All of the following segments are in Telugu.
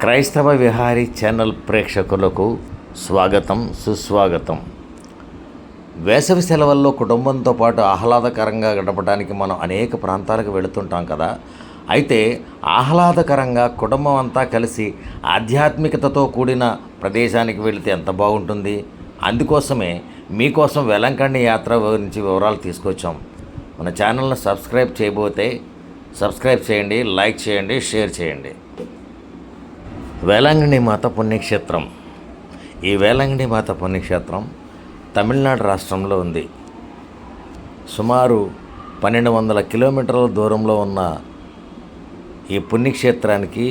క్రైస్తవ విహారీ ఛానల్ ప్రేక్షకులకు స్వాగతం, సుస్వాగతం. వేసవి సెలవుల్లో కుటుంబంతో పాటు ఆహ్లాదకరంగా గడపడానికి మనం అనేక ప్రాంతాలకు వెళుతుంటాం కదా. అయితే ఆహ్లాదకరంగా కుటుంబం అంతా కలిసి ఆధ్యాత్మికతతో కూడిన ప్రదేశానికి వెళితే ఎంత బాగుంటుంది. అందుకోసమే మీకోసం వెలంకణి యాత్ర గురించి వివరాలు తీసుకొచ్చాం. మన ఛానల్ను సబ్స్క్రైబ్ చేయబోతే సబ్స్క్రైబ్ చేయండి, లైక్ చేయండి, షేర్ చేయండి. వేలాంగిణి మాత పుణ్యక్షేత్రం. ఈ వేలాంగిణి మాత పుణ్యక్షేత్రం తమిళనాడు రాష్ట్రంలో ఉంది. సుమారు 1200 కిలోమీటర్ల దూరంలో ఉన్న ఈ పుణ్యక్షేత్రానికి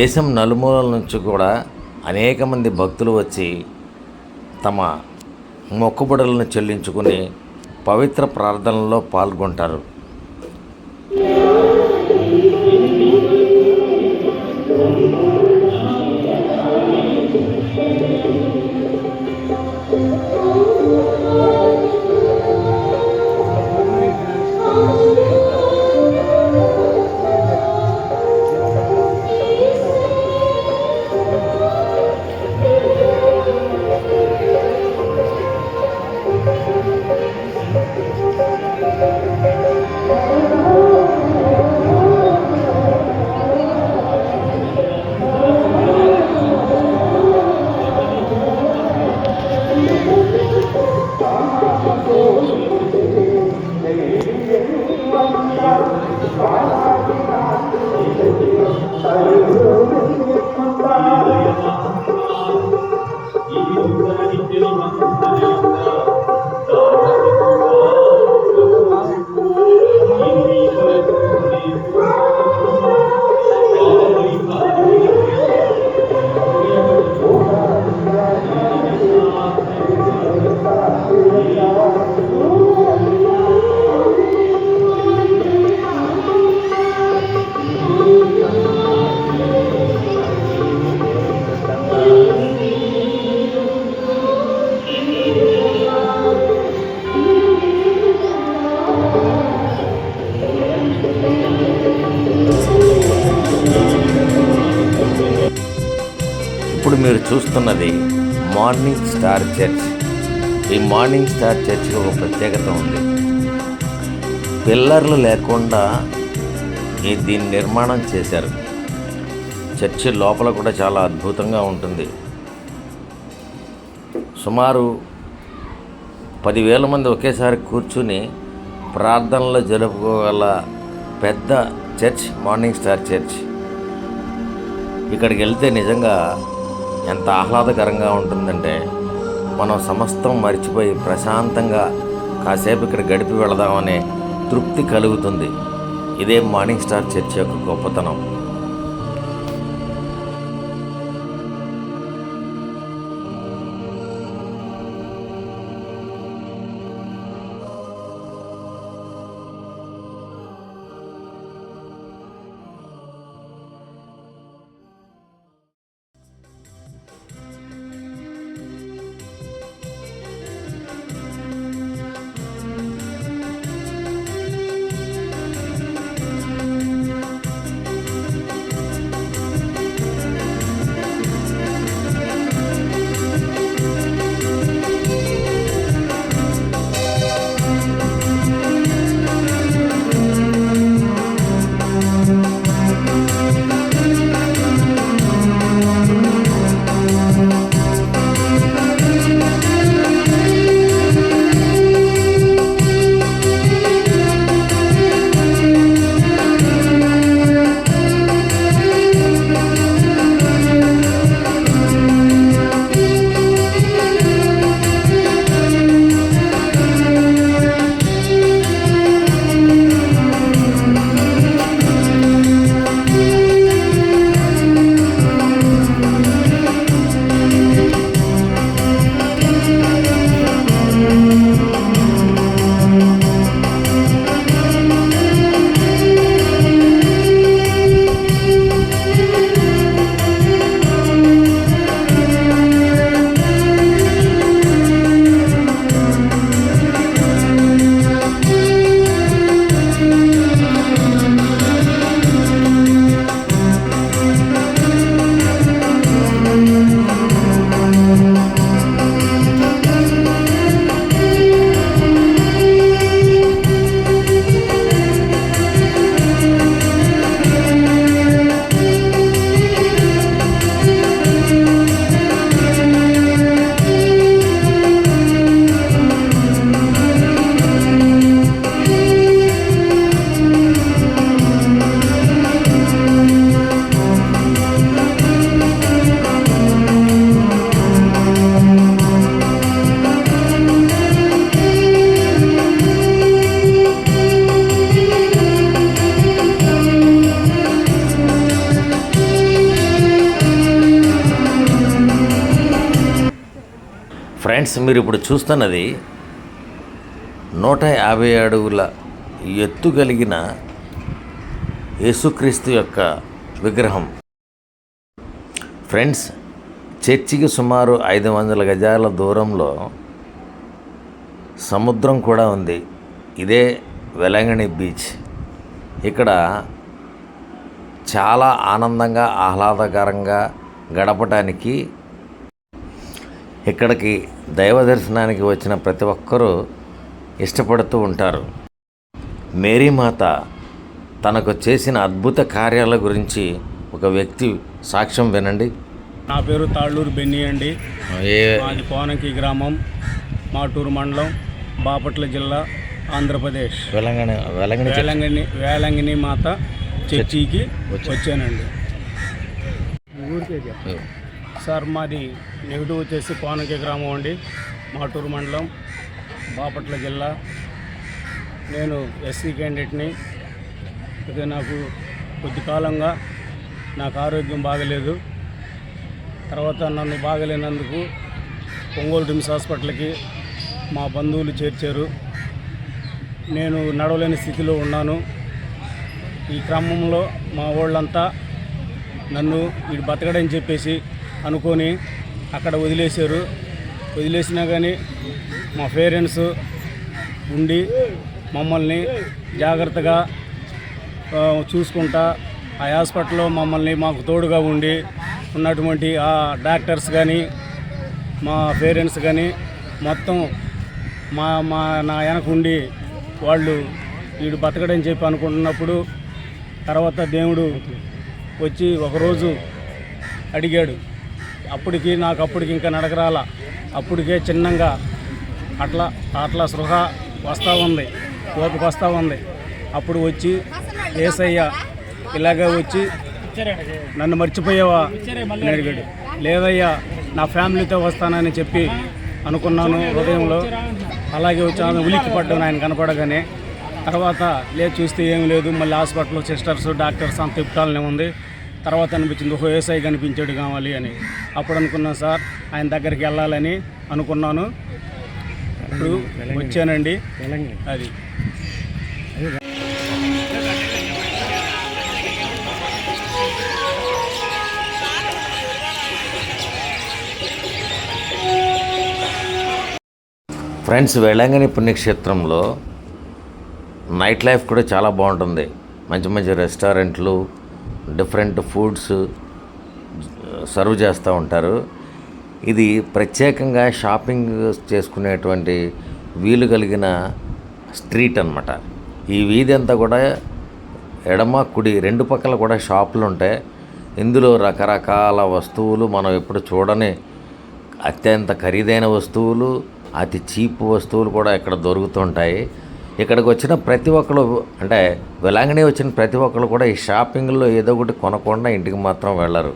దేశం నలుమూలల నుంచి కూడా అనేక మంది భక్తులు వచ్చి తమ మొక్కుబడులను చెల్లించుకుని పవిత్ర ప్రార్థనల్లో పాల్గొంటారు. ఇప్పుడు మీరు చూస్తున్నది మార్నింగ్ స్టార్ చర్చ్. ఈ మార్నింగ్ స్టార్ చర్చ్కి ఒక ప్రత్యేకత ఉంది. పిల్లర్లు లేకుండా దీన్ని నిర్మాణం చేశారు. చర్చి లోపల కూడా చాలా అద్భుతంగా ఉంటుంది. సుమారు 10,000 మంది ఒకేసారి కూర్చుని ప్రార్థనలు జరుపుకోగల పెద్ద చర్చ్ మార్నింగ్ స్టార్ చర్చ్. ఇక్కడికి వెళ్తే నిజంగా ఎంత ఆహ్లాదకరంగా ఉంటుందంటే మనం సమస్తం మర్చిపోయి ప్రశాంతంగా కాసేపు ఇక్కడ గడిపి వెళదామనే తృప్తి కలుగుతుంది. ఇదే మార్నింగ్ స్టార్ చర్చ్ యొక్క గొప్పతనం. ఫ్రెండ్స్, మీరు ఇప్పుడు చూస్తున్నది 150 అడుగుల ఎత్తు కలిగిన యేసుక్రీస్తు యొక్క విగ్రహం. ఫ్రెండ్స్, చర్చికి సుమారు 500 గజాల దూరంలో సముద్రం కూడా ఉంది. ఇదే వెలంగిణి బీచ్. ఇక్కడ చాలా ఆనందంగా ఆహ్లాదకరంగా గడపడానికి ఇక్కడికి దైవ దర్శనానికి వచ్చిన ప్రతి ఒక్కరూ ఇష్టపడుతూ ఉంటారు. మేరీమాత తనకు చేసిన అద్భుత కార్యాల గురించి ఒక వ్యక్తి సాక్ష్యం వినండి. నా పేరు తాళ్ళూరు బెన్నీ అండి. మాది కోనంకి గ్రామం, మాటూరు మండలం, బాపట్ల జిల్లా, ఆంధ్రప్రదేశ్. వేలంగిణి మాత చర్చికి వచ్చానండి. సార్, మాది నెగిటివ్ వచ్చేసి కోనంకి గ్రామం అండి, మాటూరు మండలం, బాపట్ల జిల్లా. నేను ఎస్సీ క్యాండిడేట్ని. అయితే నాకు కొద్ది కాలంగా నాకు ఆరోగ్యం బాగలేదు. తర్వాత నన్ను బాగలేనందుకు ఒంగోలు రిమ్స్ హాస్పిటల్కి మా బంధువులు చేర్చారు. నేను నడవలేని స్థితిలో ఉన్నాను. ఈ క్రమంలో మా వాళ్ళంతా నన్ను వీడు బతకడని చెప్పేసి అనుకొని అక్కడ వదిలేశారు. వదిలేసినా కానీ మా పేరెంట్స్ ఉండి మమ్మల్ని జాగ్రత్తగా చూసుకుంటా ఆ హాస్పిటల్లో మమ్మల్ని మాకు తోడుగా ఉండి ఉన్నటువంటి ఆ డాక్టర్స్ కానీ మా పేరెంట్స్ కానీ మొత్తం నా వెనక ఉండి వాళ్ళు వీడు బతకడని చెప్పి అనుకుంటున్నప్పుడు తర్వాత దేవుడు వచ్చి ఒకరోజు అడిగాడు. అప్పటికి ఇంకా నడకరాల. అప్పటికే చిన్నంగా అట్లా సృహ వస్తూ ఉంది, ఓపిక వస్తూ ఉంది. అప్పుడు వచ్చి యేసయ్య ఇలాగే వచ్చి నన్ను మర్చిపోయావా అని అడిగాడు. లేదయ్యా, నా ఫ్యామిలీతో వస్తానని చెప్పి అనుకున్నాను హృదయంలో. అలాగే వచ్చి ఉలిక్కి పడ్డాను ఆయన కనపడగానే. తర్వాత చూస్తే ఏమీ లేదు. మళ్ళీ హాస్పిటల్లో సిస్టర్స్ డాక్టర్స్ అంత తిప్పుతాలనే ఉంది. తర్వాత అనిపించింది, ఓహో యేసయ్య కనిపించాడు కావాలి అని. అప్పుడు అనుకున్నాను సార్, ఆయన దగ్గరికి వెళ్ళాలని అనుకున్నాను. ఇప్పుడు వచ్చానండి. అది ఫ్రెండ్స్, వేళంగిణి పుణ్యక్షేత్రంలో నైట్ లైఫ్ కూడా చాలా బాగుంటుంది. మంచి మంచి రెస్టారెంట్లు, డిఫరెంట్ ఫుడ్స్ సర్వ్ చేస్తూ ఉంటారు. ఇది ప్రత్యేకంగా షాపింగ్ చేసుకునేటువంటి వీలు కలిగిన స్ట్రీట్ అన్నమాట. ఈ వీధి అంతా కూడా ఎడమ కుడి రెండు పక్కల కూడా షాపులు ఉంటాయి. ఇందులో రకరకాల వస్తువులు, మనం ఎప్పుడు చూడని అత్యంత ఖరీదైన వస్తువులు, అతి చీప్ వస్తువులు కూడా ఇక్కడ దొరుకుతుంటాయి. ఇక్కడికి వచ్చిన ప్రతి ఒక్కరు, అంటే వేలంగిణి వచ్చిన ప్రతి ఒక్కరు కూడా ఈ షాపింగ్లో ఏదో ఒకటి కొనకుండా ఇంటికి మాత్రం వెళ్ళరు.